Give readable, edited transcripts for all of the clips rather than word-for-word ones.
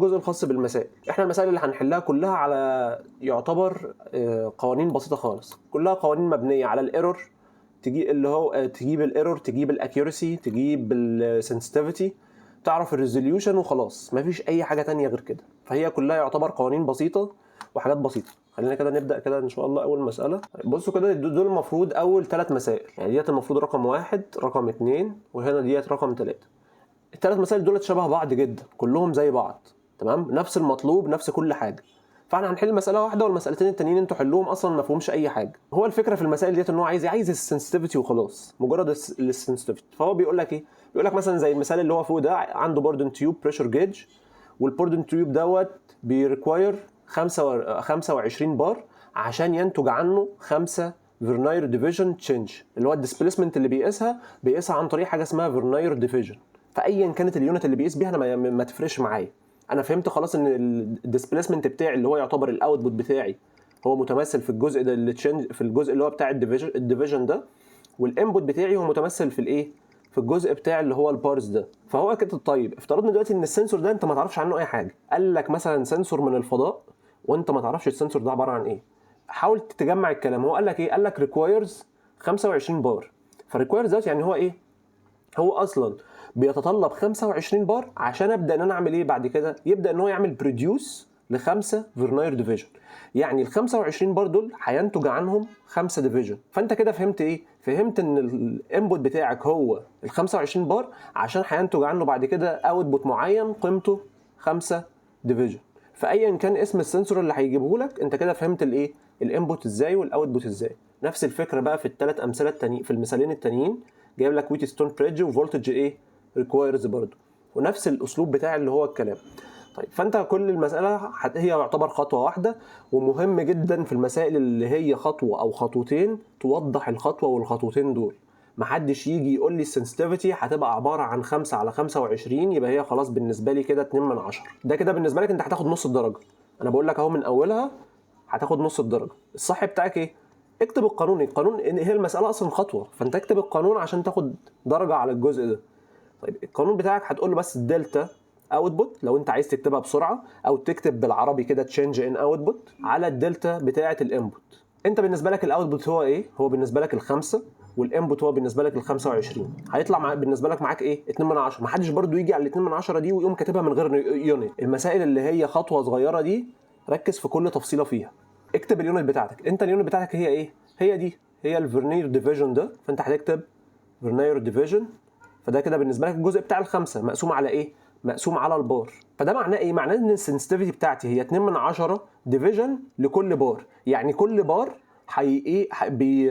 الجزء الخاص بالمسائل. احنا المسائل اللي هنحلها كلها على يعتبر قوانين بسيطه خالص، كلها قوانين مبنيه على الايرور، تجيب الايرور، تجيب الاكيورسي، تجيب السنسيتيفيتي، تعرف الريزوليوشن وخلاص، مفيش اي حاجه تانية غير كده. فهي كلها يعتبر قوانين بسيطه وحاجات بسيطه. خلينا كده نبدا كده ان شاء الله. اول مساله، بصوا كده، دول المفروض اول 3 مسائل، يعني ديت المفروض رقم 1 رقم 2 وهنا ديت رقم 3. ال3 مسائل دول شبه بعض جدا، كلهم زي بعض، تمام، نفس المطلوب، نفس كل حاجه. فاحنا هنحل مساله واحده والمسالتين التانيين انتوا حلوهم اصلا ما فيهمش اي حاجه. هو الفكره في المسائل ديت ان هو عايز السنسيتيفيتي وخلاص، مجرد السنسيتيفيتي. فهو بيقول لك ايه؟ بيقول لك مثلا زي المثال اللي هو فوق ده، عنده بوردن تيوب بريشر جيج، والبوردن تيوب دوت بيريكواير 25 بار عشان ينتج عنه 5 فيرناير ديفيجن تشينج، اللي هو الديسبيسمنت اللي بيقيسها عن طريق حاجه اسمها فيرناير ديفيجن. فايا كانت اليونت اللي بيقيس بيها انا ما تفرقش معايا، انا فهمت خلاص ان الديسبيسمنت بتاعي اللي هو يعتبر الاوتبوت بتاعي هو متمثل في الجزء ده اللي تشينج، في الجزء اللي هو بتاع الديفيجن ده، والانبوت بتاعي هو متمثل في الايه، في الجزء بتاع اللي هو البارز ده. فهو كده. طيب افترضنا دلوقتي ان السنسور ده انت ما تعرفش عنه اي حاجه، قال لك مثلا سنسور من الفضاء وانت ما تعرفش السنسور ده عباره عن ايه. حاول تجمع الكلام. هو قال لك ايه؟ قال لك ريكوايرز 25 بار. فريكوايرز ده يعني هو ايه؟ هو اصلا بيتطلب 25 بار عشان ابدا ان انا اعمل ايه بعد كده؟ يبدا ان هو يعمل بروديوس ل5 فيرناير ديفيجن. يعني ال 25 بار دول هينتج عنهم 5 ديفيجن. فانت كده فهمت ايه؟ فهمت ان الانبوت بتاعك هو ال 25 بار عشان هينتج عنه بعد كده اوتبوت معين قيمته 5 ديفيجن. فايا كان اسم السنسور اللي هيجيبه لك، انت كده فهمت الايه؟ الانبوت ازاي والاوتبوت ازاي. نفس الفكره بقى في الثلاث امثله التانيين، في المثالين التانيين جايب لك ويت ستون بريدج وفولتج ايه؟ ريكوايرز برضه، ونفس الاسلوب بتاع اللي هو الكلام. طيب فانت كل المساله هي يعتبر خطوه واحده، ومهم جدا في المسائل اللي هي خطوه او خطوتين توضح الخطوه والخطوتين دول. محدش يجي يقول لي السنسيتيفيتي هتبقى عباره عن 5 على 25 يبقى هي خلاص بالنسبه لي كده 2 من 10. ده كده بالنسبه لك انت هتاخد نص الدرجه. انا بقول لك اهو من اولها هتاخد نص الدرجه. الصح بتاعك ايه؟ اكتب القانون. القانون هي المساله اصلا خطوه، فانت اكتب القانون عشان تاخد درجه على الجزء ده. طيب القانون بتاعك هتقول له بس الدلتا اوتبوت لو انت عايز تكتبها بسرعه، او تكتب بالعربي كده تشينج ان اوتبوت على الدلتا بتاعه الانبوت. انت بالنسبه لك الاوتبوت هو ايه؟ هو بالنسبه لك الخمسه، والانبوت هو بالنسبه لك ال25. هيطلع بالنسبه لك معاك ايه؟ 2 من 10. محدش برضو يجي على ال2 من 10 دي ويقوم كاتبها من غير يونت. المسائل اللي هي خطوه صغيره دي ركز في كل تفصيله فيها. اكتب اليونت بتاعتك. انت اليونت بتاعتك هي ايه؟ هي دي، هي الفيرنير ديفيجن ده. فانت هتكتب فيرنير ديفيجن. فده كده بالنسبه لك الجزء بتاع الخمسه مقسوم على ايه؟ مقسوم على البار. فده معناه ايه؟ معناه ان السنسيتيفيتي بتاعتي هي 2 من 10 ديفيجن لكل بار. يعني كل بار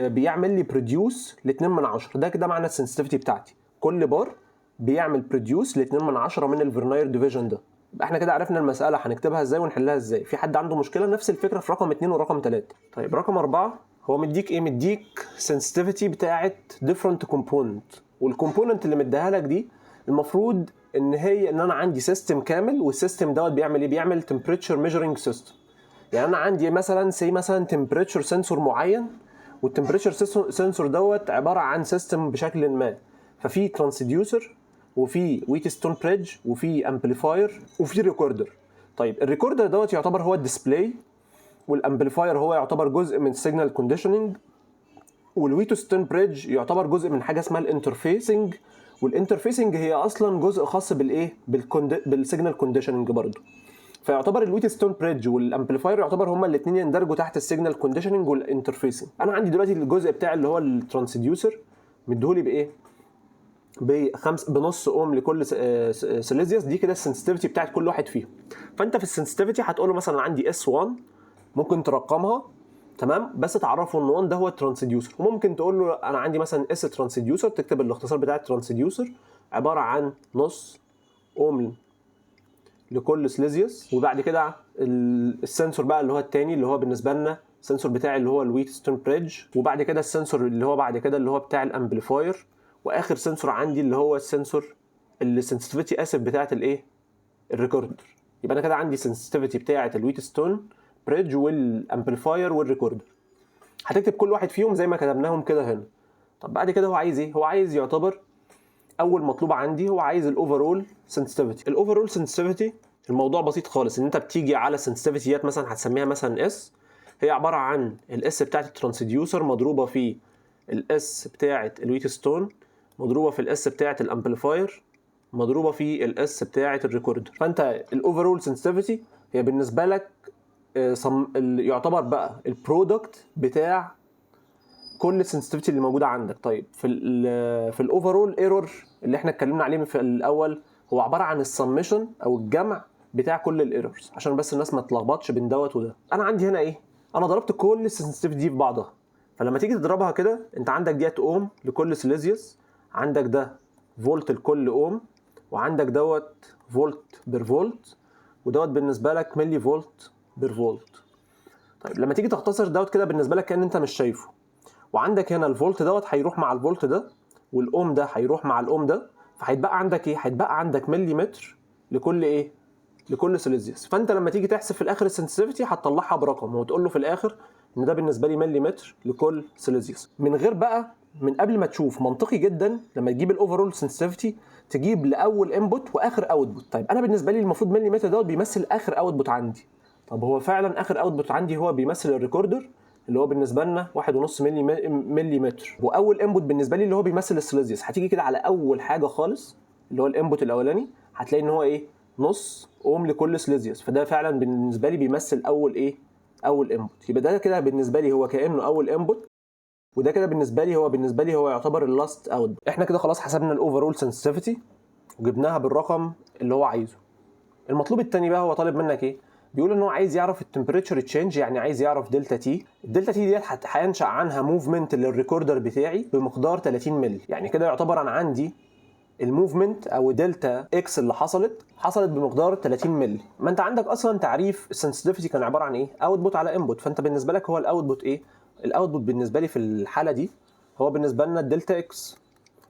بيعمل لي بروديوس ل 2 من 10. ده كده معنى السنسيتيفيتي بتاعتي، كل بار بيعمل بروديوس ل 2 من 10 من الفيرناير ديفيجن ده. يبقى احنا كده عرفنا المساله هنكتبها ازاي ونحلها ازاي. في حد عنده مشكله؟ نفس الفكره في رقم 2 ورقم 3. طيب رقم 4 هو مديك ايه؟ مديك سنسيتيفيتي بتاعت ديفرنت كومبوننت. والكومبوننت اللي مديها لك دي المفروض ان انا عندي سيستم كامل، والسيستم دوت بيعمل ايه؟ بيعمل تمبريتشر ميجرنج سيستم. يعني انا عندي مثلا مثلا تمبريتشر سنسور معين، والتمبريتشر سنسور دوت عباره عن سيستم بشكل ما. ففي ترانسديوسر، وفي ويت ستون بريدج، وفي امبليفاير، وفي ريكوردر. طيب الريكوردر دوت يعتبر هو الديسبلاي، والامبليفاير هو يعتبر جزء من السيجنال كونديشننج، والويت ستون بريدج يعتبر جزء من حاجه اسمها الانترفيسنج. والانترفيسنج هي اصلا جزء خاص بالايه؟ بالسيجنال كونديشننج برضه. فيعتبر الويت ستون بريدج والامبليفاير يعتبر هما الاثنين يندرجوا تحت السيجنال كونديشننج والانترفيسنج. انا عندي دلوقتي الجزء بتاع اللي هو الترانسديوسر مديهولي بايه؟ بنص اوم لكل سيليزيوس. دي كده السنسيتيفيتي بتاعت كل واحد فيهم. فانت في السنسيتيفيتي هتقول له مثلا عندي اس 1، ممكن ترقمها، تمام، بس تعرفه ان 1 ده هو الترانسديوسر. وممكن تقول له انا عندي مثلا اس ترانسديوسر، تكتب الاختصار بتاع الترانسديوسر عباره عن نص اوم لكل سليزيوس. وبعد كده السنسور بقى اللي هو الثاني اللي هو بالنسبه لنا السنسور بتاعي اللي هو الويت ستون بريدج. وبعد كده السنسور اللي هو بعد كده اللي هو بتاع الامبليفاير. واخر سنسور عندي اللي هو السنسور اللي سنسيتيفيتي اسف بتاعت الايه؟ الريكوردر. يبقى انا كده عندي سنسيتيفيتي بتاعت الويت ستون بريدج والامبليفاير والريكوردر. هتكتب كل واحد فيهم زي ما كتبناهم كده هنا. طب بعد كده هو عايز ايه؟ هو عايز يعتبر اول مطلوب عندي هو عايز الاوفرول سنسيتيفيتي. الاوفرول سنسيتيفيتي الموضوع بسيط خالص، ان انت بتيجي على سنسيتيفيتيات مثلا هتسميها مثلا اس، هي عباره عن الاس بتاعت الترانسديوسر مضروبه في الاس بتاعت الويتستون مضروبه في الاس بتاعت الامبليفاير مضروبه في الاس بتاعت الريكوردر. فانت الاوفرول سنسيتيفيتي هي بالنسبه لك يعتبر بقى البرودكت بتاع كل السنسيتيفيتي اللي موجوده عندك. طيب في الاوفرول ايرور اللي احنا اتكلمنا عليه في الاول هو عباره عن السمشن او الجمع بتاع كل الايرورز، عشان بس الناس ما تلخبطش بين دوت وده. انا عندي هنا ايه؟ انا ضربت كل السنسيتيفيتي دي في بعضها، فلما تيجي تضربها كده انت عندك ديت اوم لكل سيليزيوس، عندك ده فولت لكل اوم، وعندك دوت فولت بير فولت، ودوت بالنسبه لك ملي فولت بير فولت. طيب لما تيجي تختصر دوت كده بالنسبه لك كأن انت مش شايفه، وعندك هنا الفولت دوت هيروح مع الفولت ده، والاوم ده هيروح مع الاوم ده، فهيتبقى عندك ايه؟ هيتبقى عندك ملي متر لكل ايه؟ لكل سيليزيوس. فانت لما تيجي تحسب في الاخر السنسيتيفيتي هتطلعها برقم وتقول له في الاخر ان ده بالنسبه لي ملي متر لكل سيليزيوس، من غير بقى من قبل ما تشوف. منطقي جدا لما تجيب الاوفرول سنسيتيفيتي تجيب لاول انبوت واخر اوتبوت. طيب انا بالنسبه لي المفروض ملي متر دوت بيمثل اخر اوتبوت عندي. طب هو فعلا اخر اوتبوت عندي هو بيمثل الريكوردر اللي هو بالنسبه لنا 1.5 ملي متر، واول انبوت بالنسبه لي اللي هو بيمثل السيليزيوس. هتيجي كده على اول حاجه خالص اللي هو الانبوت الاولاني، هتلاقي ان هو ايه؟ نص اوم لكل سيليزيوس، فده فعلا بالنسبه لي بيمثل اول ايه؟ اول انبوت. يبقى ده كده بالنسبه لي هو كانه اول انبوت، وده كده بالنسبه لي هو يعتبر اللاست اوت. احنا كده خلاص حسبنا الاوفرول سنسيتيفيتي وجبناها بالرقم اللي هو عايزه. المطلوب الثاني بقى هو طالب منك ايه؟ بيقول ان هو عايز يعرف التمبريتشر تشينج، يعني عايز يعرف دلتا تي. الدلتا تي ديت هينشا عنها موفمنت للريكوردر بتاعي بمقدار 30 مللي، يعني كده يعتبر انا عندي الموفمنت او دلتا اكس اللي حصلت بمقدار 30 مللي. ما انت عندك اصلا تعريف السنسيتيفيتي كان عباره عن ايه؟ اوتبوت على انبوت، فانت بالنسبه لك هو الاوتبوت ايه؟ الاوتبوت بالنسبه لي في الحاله دي هو بالنسبه لنا الدلتا اكس،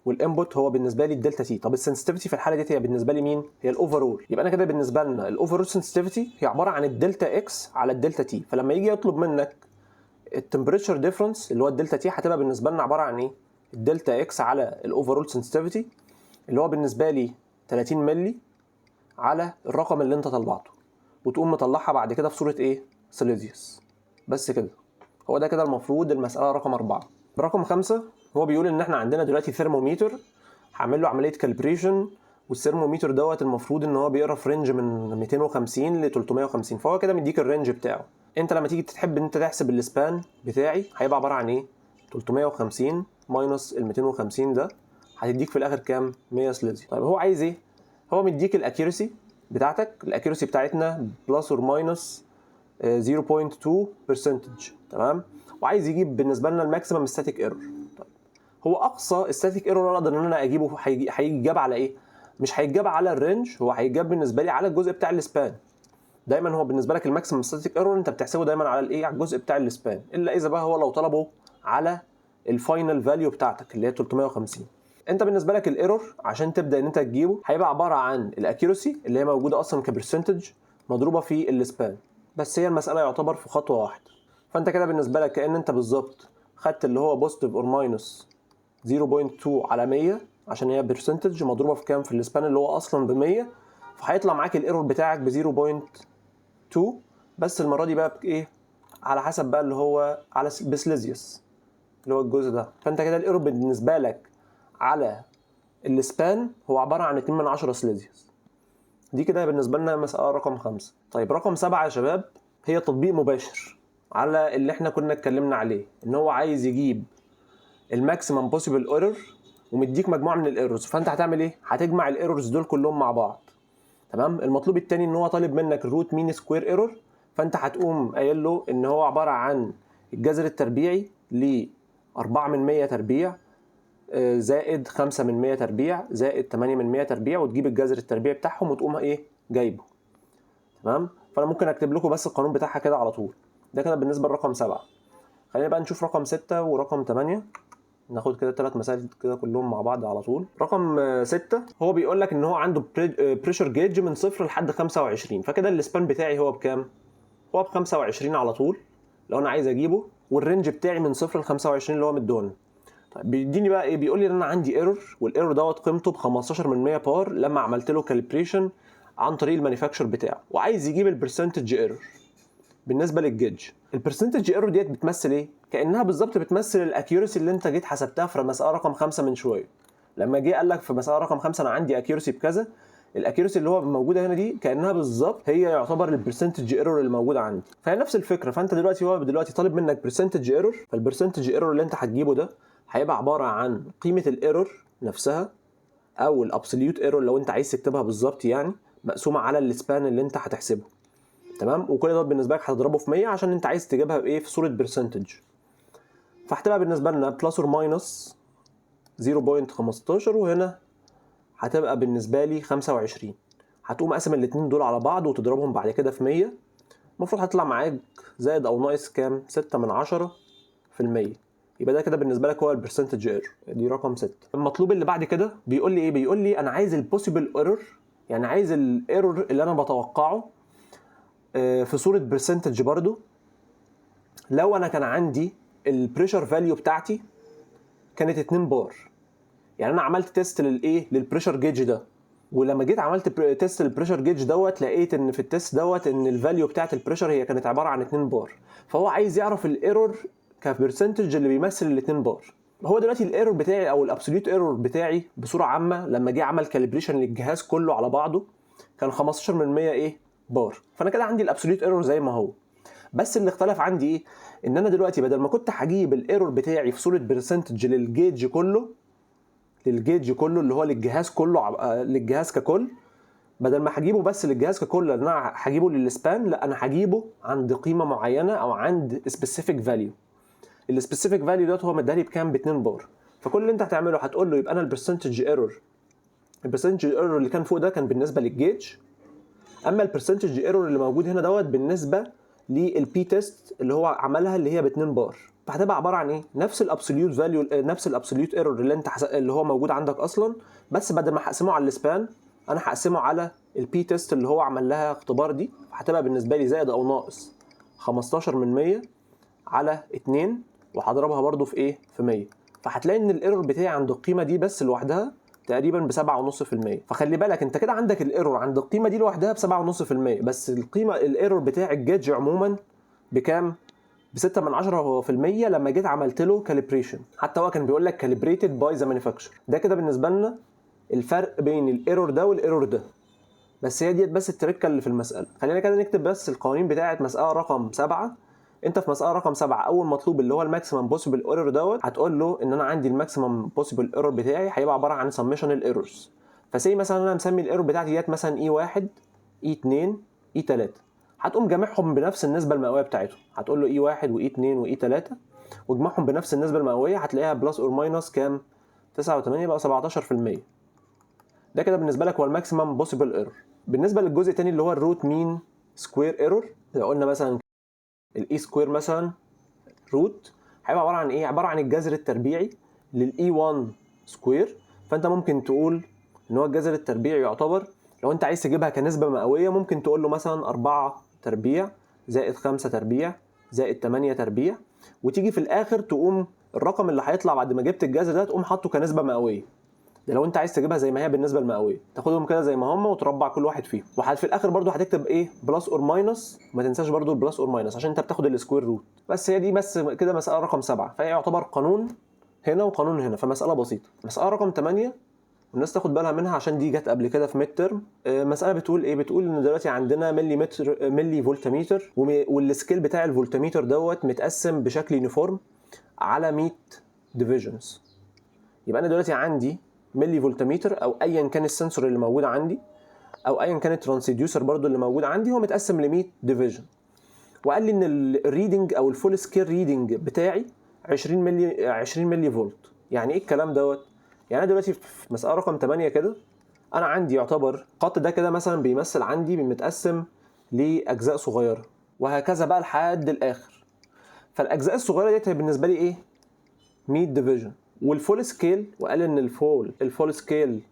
والانبوت هو بالنسبه لي الدلتا تي. طب السنسيتيفيتي في الحاله دي هي بالنسبه لي مين؟ هي الاوفرول. يبقى انا كده بالنسبه لنا الاوفرول سنسيتيفيتي هي عباره عن الدلتا اكس على الدلتا تي. فلما يجي يطلب منك التمبريتشر ديفرنس اللي هو الدلتا تي هتبقى بالنسبه لنا عباره عن ايه؟ الدلتا اكس على الاوفرول سنسيتيفيتي اللي هو بالنسبه لي 30 مللي على الرقم اللي انت طلعته، وتقوم مطلعها بعد كده في صوره ايه؟ سيليزيوس. بس كده هو ده كده المفروض المساله رقم 4. رقم 5 هو بيقول ان احنا عندنا دلوقتي ثيرموميتر هعمل له عمليه كالبريشن، والثيرموميتر دوت المفروض ان هو بيقرا في رينج من 250 ل 350، فهو كده مديك الرينج بتاعه. انت لما تيجي تحب ان انت تحسب السبان بتاعي هيبقى عباره عن ايه؟ 350 ماينس ال 250 ده هتديك في الاخر كام؟ 100 سليزي. طيب هو عايز ايه؟ هو مديك الاكيورسي بتاعتك، الاكيورسي بتاعتنا بلس اور ماينس 0.2%، تمام؟ وعايز يجيب بالنسبه لنا الماكسيمم ستاتيك ايرور. طيب هو اقصى ستاتيك ايرور اقدر ان انا اجيبه هيتجاب على ايه؟ مش هيتجاب على الرينج، هو هيتجاب بالنسبه لي على الجزء بتاع السبان. دايما هو بالنسبه لك الماكسيمم ستاتيك ايرور انت بتحسبه دايما على الايه؟ على الجزء بتاع السبان، الا اذا بقى هو لو طلبه على الفاينل فاليو بتاعتك اللي هي 350. انت بالنسبه لك الايرور عشان تبدا ان انت تجيبه هيبقى عباره عن الاكيورسي اللي هي موجوده اصلا كبرسنتج مضروبه في السبان، بس هي المساله يعتبر في خطوه واحده. فانت كده بالنسبه لك كأن انت بالظبط خدت اللي هو بوزيتيف اور ماينس 0.2 على 100 عشان هي برسنتج مضروبه في كام؟ في السبان اللي هو اصلا ب 100، فهيطلع معاك الايرور بتاعك ب 0.2، بس المره دي بقى بايه؟ على حسب بقى اللي هو على بسليزيوس اللي هو الجزء ده. فانت كده الايرور بالنسبه لك على السبان هو عباره عن 2 من 10 سليزيوس. دي كده بالنسبه لنا مساله رقم 5. طيب رقم 7 يا شباب هي تطبيق مباشر على اللي احنا كنا اتكلمنا عليه، ان هو عايز يجيب الماكسيمم بوسيبل ايرور ومديك مجموعه من الايرورز، فانت هتعمل ايه؟ هتجمع الايرورز دول كلهم مع بعض، تمام؟ المطلوب الثاني ان هو طالب منك الروت مين سكوير ايرور، فانت هتقوم قايل له ان هو عباره عن الجذر التربيعي ل 4 من 100 تربيع زائد 5 من 100 تربيع زائد 8 من 100 تربيع، وتجيب الجذر التربيعي بتاعهم وتقوم ايه؟ جايبه، تمام؟ فانا ممكن اكتب لكم بس القانون بتاعها كده على طول. ده كده بالنسبه لرقم 7. خلينا بقى نشوف رقم 6 ورقم 8، ناخد كده 3 مسائل كده كلهم مع بعض على طول. رقم 6 هو بيقول لك ان هو عنده بريشر جيج من 0 لحد 25، فكده السبان بتاعي هو بكام؟ هو ب 25 على طول لو انا عايز اجيبه، والرينج بتاعي من 0 ل 25 اللي هو مدون. طيب بيديني بقى ايه؟ بيقول لي ان انا عندي ايرور، والايرور دوت قيمته ب 15 من 100 بار لما عملت له كاليبريشن عن طريق المانيفاكتشر بتاعه، وعايز يجيب البرسنتج ايرور بالنسبه للجيج. البرسنتج ايرور ديت بتمثل ايه؟ كانها بالظبط بتمثل الاكيورسي اللي انت جيت حسبتها في مساله رقم 5 من شويه. لما جه قال لك في مساله رقم 5 انا عندي اكيورسي بكذا، الاكيورسي اللي هو موجوده هنا دي كانها بالظبط هي يعتبر البرسنتج ايرور اللي موجود عندي، فهي نفس الفكره. فانت دلوقتي هو دلوقتي طالب منك برسنتج ايرور، فالبرسنتج ايرور اللي انت هتجيبه ده هيبقى عباره عن قيمه الايرور نفسها او الابسوليوت ايرور لو انت عايز تكتبها بالظبط يعني، مقسومه على السبان اللي انت هتحسبه. تمام؟ وكل ده بالنسبه لك هتضربه في 100 عشان انت عايز تجيبها بايه؟ في صوره برسنتج. فهتبقى بالنسبه لنا بلس اور ماينس 0.15، وهنا هتبقى بالنسبه لي 25. هتقوم قاسم الاثنين دول على بعض وتضربهم بعد كده في 100، المفروض هتطلع معاك زائد او ناقص كام؟ 6/10%. يبقى ده كده بالنسبه لك هو البرسنتج ايرور، دي رقم 6. المطلوب اللي بعد كده بيقول لي ايه؟ بيقول لي انا عايز البوسيبل ايرور، يعني عايز الايرور اللي انا بتوقعه في صوره برسنتج برضو لو انا كان عندي البريشر فاليو بتاعتي كانت 2 بار. يعني انا عملت تيست للايه؟ للبريشر جيج ده، ولما جيت عملت تيست للبريشر جيج دوت لقيت ان في التيست دوت ان الفاليو بتاعت البريشر هي كانت عباره عن 2 بار. فهو عايز يعرف الايرور كبرسنتج اللي بيمثل ال 2 بار. هو دلوقتي الايرور بتاعي او الابسوليوت ايرور بتاعي بصوره عامه لما جه عمل كاليبريشن للجهاز كله على بعضه كان 15% ايه؟ بار. فانا كده عندي الابسوليوت ايرور زي ما هو، بس اللي اختلف عندي ايه؟ ان انا دلوقتي بدل ما كنت هجيب الايرور بتاعي في صوره برسنتج للجيج كله اللي هو للجهاز كله، للجهاز ككل، بدل ما هجيبه بس للجهاز ككل ان انا هجيبه للسبان، لا انا هجيبه عند قيمه معينه او عند سبيسيفيك فاليو. السبيسيفيك فاليو دوت هو مداري بكام؟ ب 2 بار. فكل اللي انت هتعمله هتقول له يبقى انا البرسنتج ايرور اللي كان فوق ده كان بالنسبه للجيج، اما البرسنتج ايرور اللي موجود هنا دوت بالنسبه للبي تيست اللي هو عملها اللي هي ب 2 بار. فهتبقى عباره عن ايه؟ نفس الابسوليوت فاليو، نفس الابسوليوت ايرور اللي انت اللي هو موجود عندك اصلا، بس بدل ما هقسمه على السبان انا هقسمه على البي تيست اللي هو عمل لها اختبار دي. فهتبقى بالنسبه لي زائد او ناقص 15% على 2، وهضربها برده في ايه؟ في 100. فهتلاقي ان الايرور بتاعي عند القيمه دي بس لوحدها تقريبا ب 7.5%. فخلي بالك انت كده عندك الايرور عند القيمه دي لوحدها ب 7.5%، بس القيمه الايرور بتاع الجيج عموما بكام؟ ب 6/10% لما جيت عملت له كاليبريشن. حتى هو كان بيقول لك كاليبريتد باي ذا مانيفاكتشر. ده كده بالنسبه لنا الفرق بين الايرور ده والايرور ده. بس هي ديت بس التركه اللي في المساله. خلينا كده نكتب بس القوانين بتاعه مساله رقم 7. انت في مساله رقم 7 اول مطلوب اللي هو الماكسيمم بوسيبل ايرور دوت، هتقول له ان انا عندي الماكسيمم بوسيبل ايرور بتاعي هيبقى عباره عن سميشن الايرورز. فسي مثلا انا مسمي الايرور بتاعتي ديت مثلا E1 E2 E3، هتقوم جامعهم بنفس النسبه المئويه بتاعتهم. هتقول له E1 وE2 وE3 واجمعهم بنفس النسبه المئويه، هتلاقيها بلس اور ماينس كام؟ 9 و8 يبقى 17%. ده كده بالنسبه لك هو الماكسيمم بوسيبل ايرور. بالنسبه للجزء الثاني اللي هو الروت مين سكوير ايرور، لو قلنا مثلا الاي سكوير مثلا روت هيبقى عباره عن ايه؟ عباره عن الجذر التربيعي للاي 1 سكوير. فانت ممكن تقول ان هو الجذر التربيعي يعتبر لو انت عايز تجيبها كنسبه مئويه ممكن تقول له مثلا 4 تربيع زائد 5 تربيع زائد 8 تربيع، وتيجي في الاخر تقوم الرقم اللي هيطلع بعد ما جبت الجذر ده تقوم حاطه كنسبه مئويه. ده لو انت عايز تجيبها زي ما هي بالنسبه المئويه، تاخدهم كده زي ما هم وتربع كل واحد فيهم. في الاخر برضو هتكتب ايه؟ بلس اور ماينس، ما تنساش برضو البلس اور ماينس عشان انت بتاخد السكوير روت. بس هي دي بس كده مساله رقم 7، فهي يعتبر قانون هنا وقانون هنا، فمساله بسيطه. مساله رقم 8 والناس تاخد بالها منها عشان دي جت قبل كده في ميد ترم. مساله بتقول ايه؟ بتقول ان دلوقتي عندنا ملي فولتميتر، والسكيل بتاع الفولتميتر دوت متقسم بشكل يونيفورم على 100 ديفيجنز. يبقى انا دلوقتي عندي ملي فولتميتر او ايا كان السنسور اللي موجود عندي او ايا كان الترانسديوسر برضو اللي موجود عندي، هو متقسم ل 100 ديفيجن. وقال لي ان الريدنج او الفول سكيل ريدنج بتاعي 20 ملي فولت. يعني ايه الكلام دوت؟ يعني انا دلوقتي في مساله رقم 8 كده انا عندي يعتبر الخط ده كده مثلا بيمثل عندي متقسم لاجزاء صغيره، وهكذا بقى لحد الاخر. فالاجزاء الصغيره ديت هي بالنسبه لي ايه؟ 100 ديفيجن. والفول سكيل، وقال ان الفول سكيل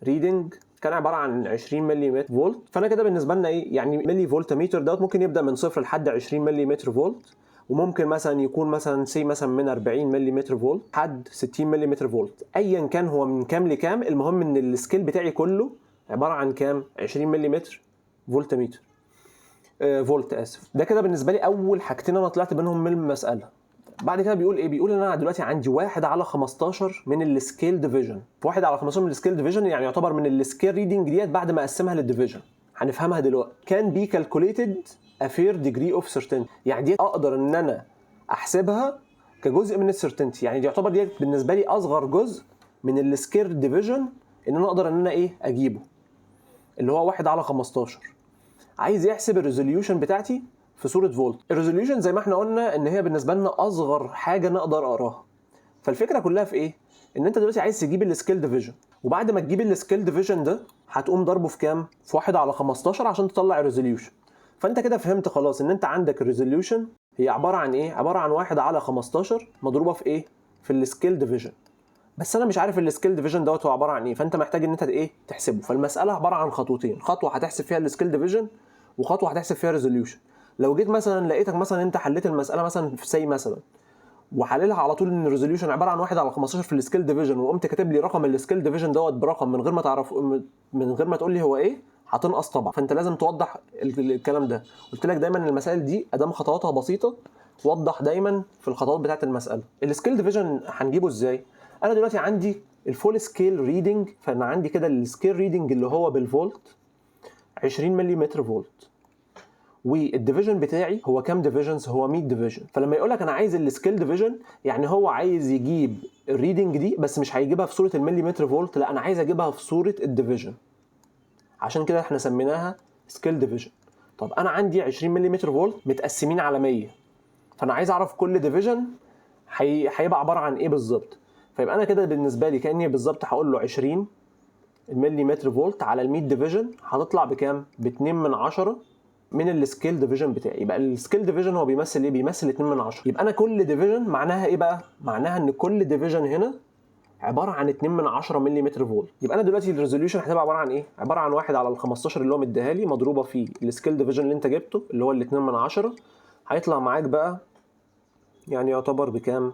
ريدنج كان عباره عن 20 ملم فولت. فانا كده بالنسبه لنا ايه؟ يعني ملي فولت متر دوت ممكن يبدا من 0 لحد 20 ملم فولت، وممكن مثلا يكون مثلا سي مثلا من 40 ملم فولت لحد 60 ملم فولت، ايا كان هو من كام لكام. المهم ان السكيل بتاعي كله عباره عن كام؟ 20 ملم فولتميتر، فولت اسف. ده كده بالنسبه لي اول حاجتين انا طلعت منهم من المساله. بعد كده بيقول ايه؟ بيقول ان انا دلوقتي عندي 1/15 من السكيل ديفيجن. 1/15 من السكيل ديفيجن يعني يعتبر من السكيل ريدنج ديت بعد ما اقسمها للديفيجن. هنفهمها دلوقتي. كان بي كالكوليتد ا فير ديجري اوف سيرتينتي، يعني دي اقدر ان انا احسبها كجزء من السيرتينتي، يعني دي يعتبر دي بالنسبه لي اصغر جزء من السكيل ديفيجن ان انا اقدر ان انا ايه اجيبه، اللي هو 1/15. عايز يحسب الريزوليوشن بتاعتي في صوره فولت. الريزوليوشن زي ما احنا قلنا ان هي بالنسبه لنا اصغر حاجه نقدر اقراها. فالفكره كلها في ايه؟ ان انت دلوقتي عايز تجيب السكيل ديفيجن، وبعد ما تجيب السكيل ديفيجن ده هتقوم ضربه في كام؟ في 1/15 عشان تطلع الريزوليوشن. فانت كده فهمت خلاص ان انت عندك الريزوليوشن هي عباره عن ايه؟ عباره عن 1/15 مضروبه في ايه؟ في السكيل ديفيجن. بس انا مش عارف السكيل ديفيجن دوت هو عباره عن ايه، فانت محتاج ان انت ايه؟ تحسبه. فالمساله عباره عن خطوتين، خطوه هتحسب فيها السكيل ديفيجن وخطوه هتحسب فيها ريزوليوشن. لو جيت مثلا لقيتك مثلا انت حليت المساله مثلا في سي مثلا وحللها على طول ان الريزوليوشن عباره عن 1/15 في السكيل ديفيجن، وقمت كاتب لي رقم السكيل ديفيجن دوت برقم من غير ما تعرف، من غير ما تقول لي هو ايه، هتنقص طبعا. فانت لازم توضح الكلام ده. قلت لك دايما المسائل دي ادام خطواتها بسيطه وضح دايما في الخطوات بتاعه المساله. السكيل ديفيجن هنجيبه ازاي؟ انا دلوقتي عندي الفول سكيل ريدنج، فانا عندي كده السكيل ريدنج اللي هو بالفولت 20 ملم فولت، والديفيجن بتاعي هو كام ديفيجنز؟ هو 100 ديفيجن. فلما يقول لك انا عايز السكيل ديفيجن يعني هو عايز يجيب الريدنج دي بس مش هيجيبها في صوره المليمتر فولت، لا انا عايز اجيبها في صوره الديفيجن، عشان كده احنا سميناها سكيل ديفيجن. طب انا عندي 20 ملم فولت متقسمين على 100، فانا عايز اعرف كل ديفيجن هيبقى عباره عن ايه بالظبط. فيبقى انا كده بالنسبه لي كاني بالظبط هقول له 20 ملم فولت على ال 100 ديفيجن هتطلع بكام؟ ب 2/10 من السكيل ديفيجن بتاعي. يبقى السكيل ديفيجن هو بيمثل ايه؟ بيمثل 2/10. يبقى انا كل ديفيجن معناها ايه بقى؟ معناها ان كل ديفيجن هنا عباره عن 2/10 ملم فولت. يبقى انا دلوقتي الريزوليوشن هتبقى عباره عن ايه؟ عباره عن 1/15 اللي هو مديها لي مضروبه في السكيل ديفيجن اللي انت جبته اللي هو ال 2/10، هيطلع معاك بقى يعني يعتبر بكام؟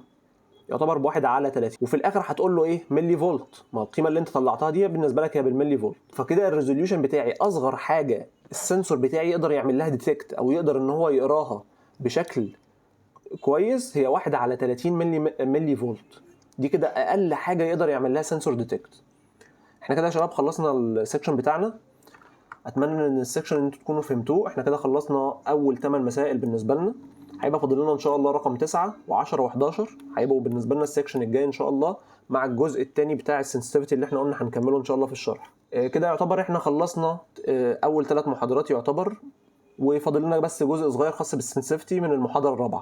يعتبر ب1/30. وفي الاخر هتقول له ايه؟ ملي فولت. ما القيمه اللي انت طلعتها دي بالنسبه لك هي بالملي فولت. فكده الريزوليوشن بتاعي اصغر حاجه السنسور بتاعي يقدر يعمل لها ديتكت او يقدر ان هو يقراها بشكل كويس هي 1/30 ملي فولت. دي كده اقل حاجه يقدر يعمل لها سنسور ديتكت. احنا كده يا شباب خلصنا السكشن بتاعنا. اتمنى ان السكشن انتوا تكونوا فهمتوه. احنا كده خلصنا اول 8 مسائل بالنسبه لنا. هيبقى فاضل لنا ان شاء الله رقم 9 و10 و11 هيبقوا بالنسبه لنا السكشن الجاي ان شاء الله، مع الجزء الثاني بتاع السنسيتيفيتي اللي احنا قلنا هنكمله ان شاء الله في الشرح. كده يعتبر احنا خلصنا اول 3 محاضرات يعتبر، وفاضل لنا بس جزء صغير خاص بالسنسيتيفيتي من المحاضره الرابعه.